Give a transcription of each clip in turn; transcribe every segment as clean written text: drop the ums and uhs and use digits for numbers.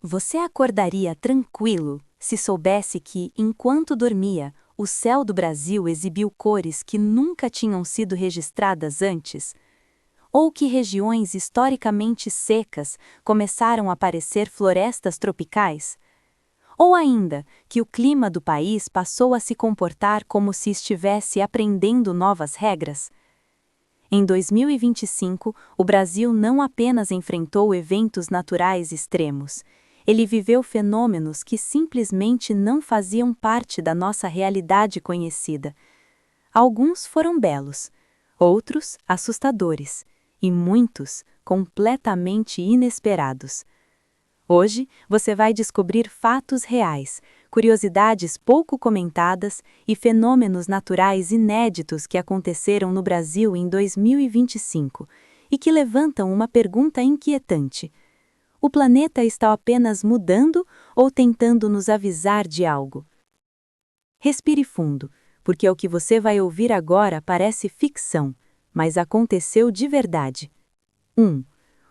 Você acordaria tranquilo se soubesse que, enquanto dormia, o céu do Brasil exibiu cores que nunca tinham sido registradas antes? Ou que regiões historicamente secas começaram a parecer florestas tropicais? Ou ainda, que o clima do país passou a se comportar como se estivesse aprendendo novas regras? Em 2025, o Brasil não apenas enfrentou eventos naturais extremos, ele viveu fenômenos que simplesmente não faziam parte da nossa realidade conhecida. Alguns foram belos, outros assustadores, e muitos completamente inesperados. Hoje, você vai descobrir fatos reais, curiosidades pouco comentadas e fenômenos naturais inéditos que aconteceram no Brasil em 2025 e que levantam uma pergunta inquietante: o planeta está apenas mudando ou tentando nos avisar de algo? Respire fundo, porque o que você vai ouvir agora parece ficção, mas aconteceu de verdade. 1.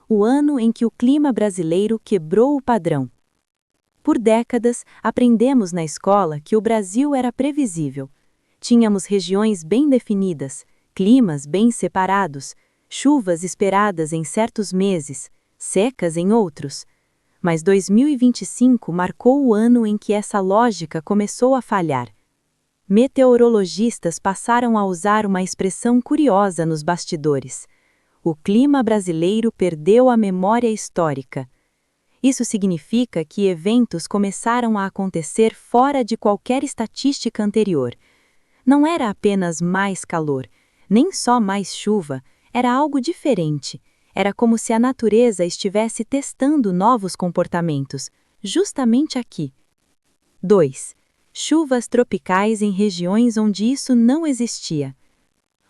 O ano em que o clima brasileiro quebrou o padrão. Por décadas, aprendemos na escola que o Brasil era previsível. Tínhamos regiões bem definidas, climas bem separados, chuvas esperadas em certos meses, secas em outros. Mas 2025 marcou o ano em que essa lógica começou a falhar. Meteorologistas passaram a usar uma expressão curiosa nos bastidores: o clima brasileiro perdeu a memória histórica. Isso significa que eventos começaram a acontecer fora de qualquer estatística anterior. Não era apenas mais calor, nem só mais chuva, era algo diferente. Era como se a natureza estivesse testando novos comportamentos, justamente aqui. 2. Chuvas tropicais em regiões onde isso não existia.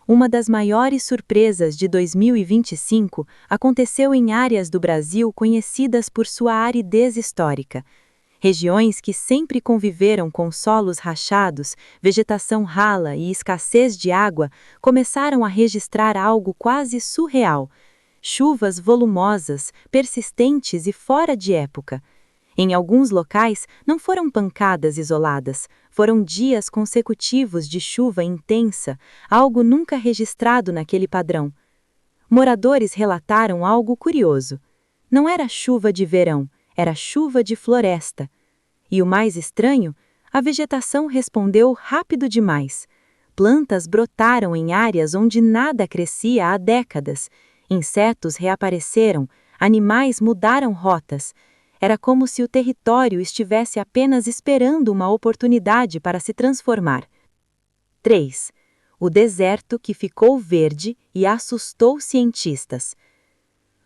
Uma das maiores surpresas de 2025 aconteceu em áreas do Brasil conhecidas por sua aridez histórica. Regiões que sempre conviveram com solos rachados, vegetação rala e escassez de água começaram a registrar algo quase surreal: chuvas volumosas, persistentes e fora de época. Em alguns locais, não foram pancadas isoladas, foram dias consecutivos de chuva intensa, algo nunca registrado naquele padrão. Moradores relataram algo curioso. Não era chuva de verão, era chuva de floresta. E o mais estranho, a vegetação respondeu rápido demais. Plantas brotaram em áreas onde nada crescia há décadas. Insetos reapareceram, animais mudaram rotas. Era como se o território estivesse apenas esperando uma oportunidade para se transformar. 3. O deserto que ficou verde e assustou cientistas.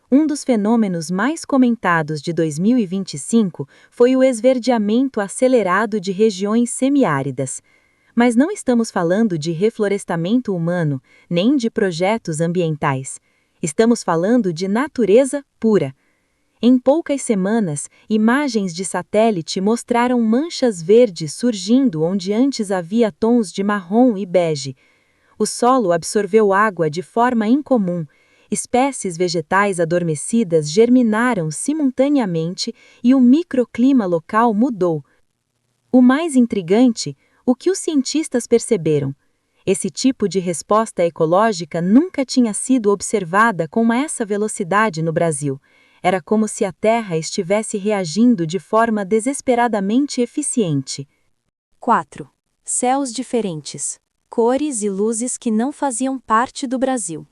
Um dos fenômenos mais comentados de 2025 foi o esverdeamento acelerado de regiões semiáridas. Mas não estamos falando de reflorestamento humano, nem de projetos ambientais. Estamos falando de natureza pura. Em poucas semanas, imagens de satélite mostraram manchas verdes surgindo onde antes havia tons de marrom e bege. O solo absorveu água de forma incomum, espécies vegetais adormecidas germinaram simultaneamente e o microclima local mudou. O mais intrigante, o que os cientistas perceberam: esse tipo de resposta ecológica nunca tinha sido observada com essa velocidade no Brasil. Era como se a Terra estivesse reagindo de forma desesperadamente eficiente. 4. Céus diferentes. Cores e luzes que não faziam parte do Brasil.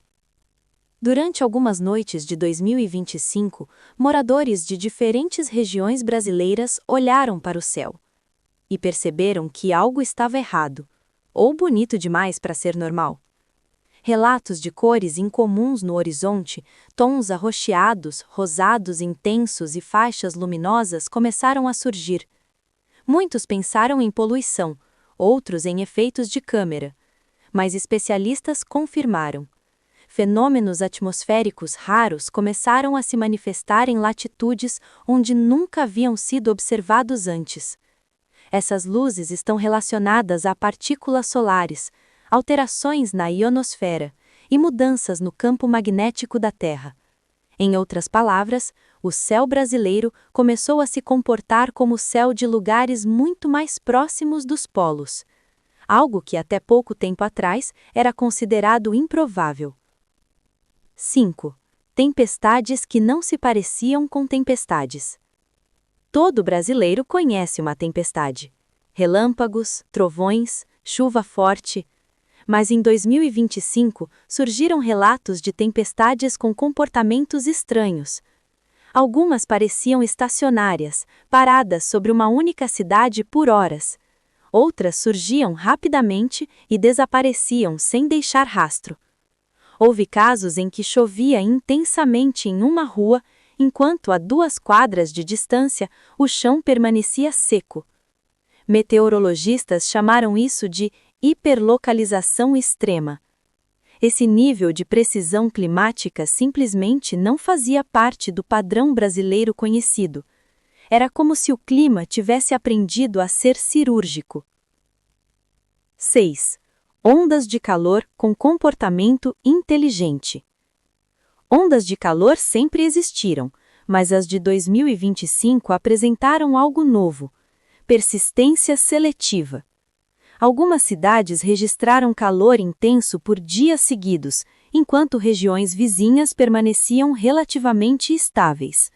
Durante algumas noites de 2025, moradores de diferentes regiões brasileiras olharam para o céu e perceberam que algo estava errado, ou bonito demais para ser normal. Relatos de cores incomuns no horizonte, tons arroxeados, rosados intensos e faixas luminosas começaram a surgir. Muitos pensaram em poluição, outros em efeitos de câmera. Mas especialistas confirmaram: fenômenos atmosféricos raros começaram a se manifestar em latitudes onde nunca haviam sido observados antes. Essas luzes estão relacionadas a partículas solares, alterações na ionosfera e mudanças no campo magnético da Terra. Em outras palavras, o céu brasileiro começou a se comportar como o céu de lugares muito mais próximos dos polos, algo que até pouco tempo atrás era considerado improvável. 5. Tempestades que não se pareciam com tempestades. Todo brasileiro conhece uma tempestade. Relâmpagos, trovões, chuva forte. Mas em 2025 surgiram relatos de tempestades com comportamentos estranhos. Algumas pareciam estacionárias, paradas sobre uma única cidade por horas. Outras surgiam rapidamente e desapareciam sem deixar rastro. Houve casos em que chovia intensamente em uma rua, enquanto a 2 quadras de distância o chão permanecia seco. Meteorologistas chamaram isso de hiperlocalização extrema. Esse nível de precisão climática simplesmente não fazia parte do padrão brasileiro conhecido. Era como se o clima tivesse aprendido a ser cirúrgico. 6. Ondas de calor com comportamento inteligente. Ondas de calor sempre existiram, mas as de 2025 apresentaram algo novo: persistência seletiva. Algumas cidades registraram calor intenso por dias seguidos, enquanto regiões vizinhas permaneciam relativamente estáveis.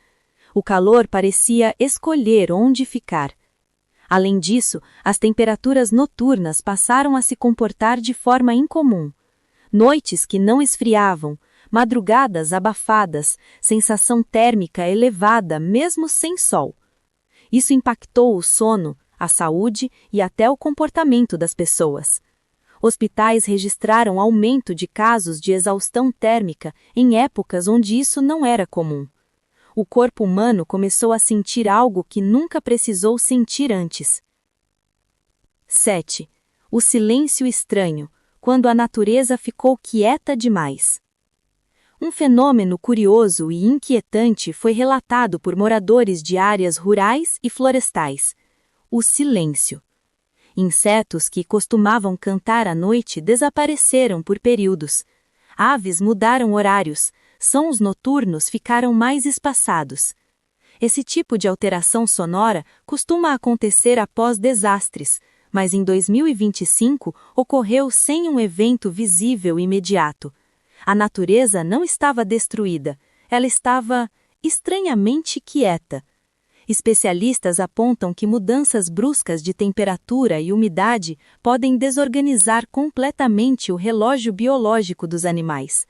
O calor parecia escolher onde ficar. Além disso, as temperaturas noturnas passaram a se comportar de forma incomum. Noites que não esfriavam, madrugadas abafadas, sensação térmica elevada mesmo sem sol. Isso impactou o sono, a saúde e até o comportamento das pessoas. Hospitais registraram aumento de casos de exaustão térmica em épocas onde isso não era comum. O corpo humano começou a sentir algo que nunca precisou sentir antes. 7. O silêncio estranho, quando a natureza ficou quieta demais. Um fenômeno curioso e inquietante foi relatado por moradores de áreas rurais e florestais: o silêncio. Insetos que costumavam cantar à noite desapareceram por períodos. Aves mudaram horários, sons noturnos ficaram mais espaçados. Esse tipo de alteração sonora costuma acontecer após desastres, mas em 2025 ocorreu sem um evento visível imediato. A natureza não estava destruída, ela estava estranhamente quieta. Especialistas apontam que mudanças bruscas de temperatura e umidade podem desorganizar completamente o relógio biológico dos animais.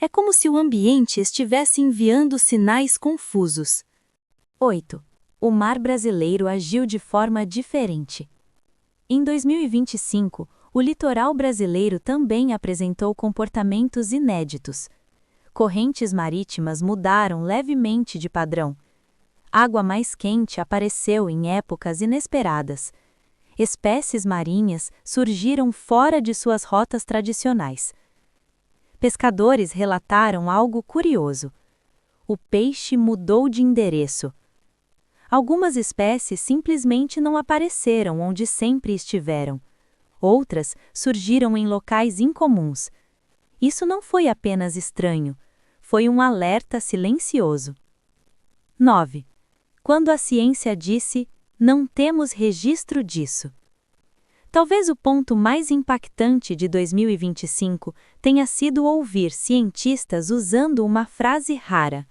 É como se o ambiente estivesse enviando sinais confusos. 8. O mar brasileiro agiu de forma diferente. Em 2025, o litoral brasileiro também apresentou comportamentos inéditos. Correntes marítimas mudaram levemente de padrão. Água mais quente apareceu em épocas inesperadas. Espécies marinhas surgiram fora de suas rotas tradicionais. Pescadores relataram algo curioso: o peixe mudou de endereço. Algumas espécies simplesmente não apareceram onde sempre estiveram. Outras surgiram em locais incomuns. Isso não foi apenas estranho, foi um alerta silencioso. 9. Quando a ciência disse: não temos registro disso. Talvez o ponto mais impactante de 2025 tenha sido ouvir cientistas usando uma frase rara: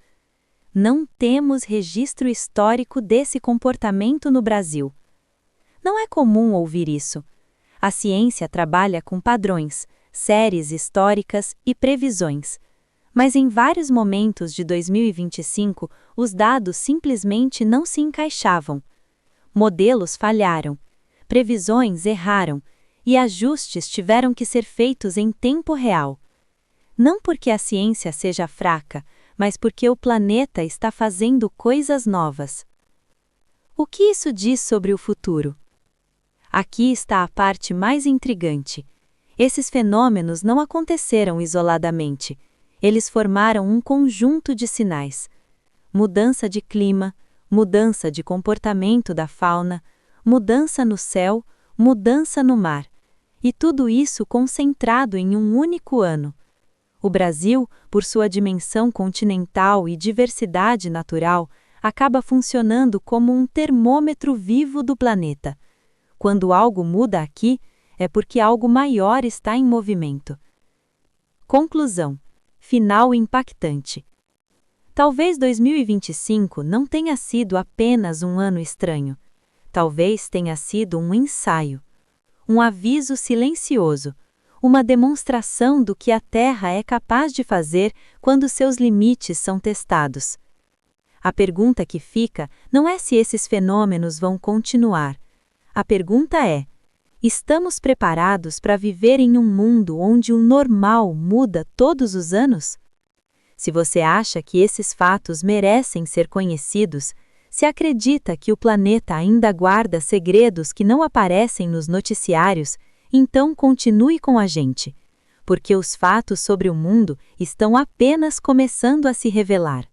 não temos registro histórico desse comportamento no Brasil. Não é comum ouvir isso. A ciência trabalha com padrões, séries históricas e previsões. Mas em vários momentos de 2025, os dados simplesmente não se encaixavam. Modelos falharam, previsões erraram, e ajustes tiveram que ser feitos em tempo real. Não porque a ciência seja fraca, mas porque o planeta está fazendo coisas novas. O que isso diz sobre o futuro? Aqui está a parte mais intrigante. Esses fenômenos não aconteceram isoladamente. Eles formaram um conjunto de sinais: mudança de clima, mudança de comportamento da fauna, mudança no céu, mudança no mar. E tudo isso concentrado em um único ano. O Brasil, por sua dimensão continental e diversidade natural, acaba funcionando como um termômetro vivo do planeta. Quando algo muda aqui, é porque algo maior está em movimento. Conclusão. Final impactante. Talvez 2025 não tenha sido apenas um ano estranho. Talvez tenha sido um ensaio. Um aviso silencioso. Uma demonstração do que a Terra é capaz de fazer quando seus limites são testados. A pergunta que fica não é se esses fenômenos vão continuar. A pergunta é: estamos preparados para viver em um mundo onde o normal muda todos os anos? Se você acha que esses fatos merecem ser conhecidos, se acredita que o planeta ainda guarda segredos que não aparecem nos noticiários, então continue com a gente, porque os fatos sobre o mundo estão apenas começando a se revelar.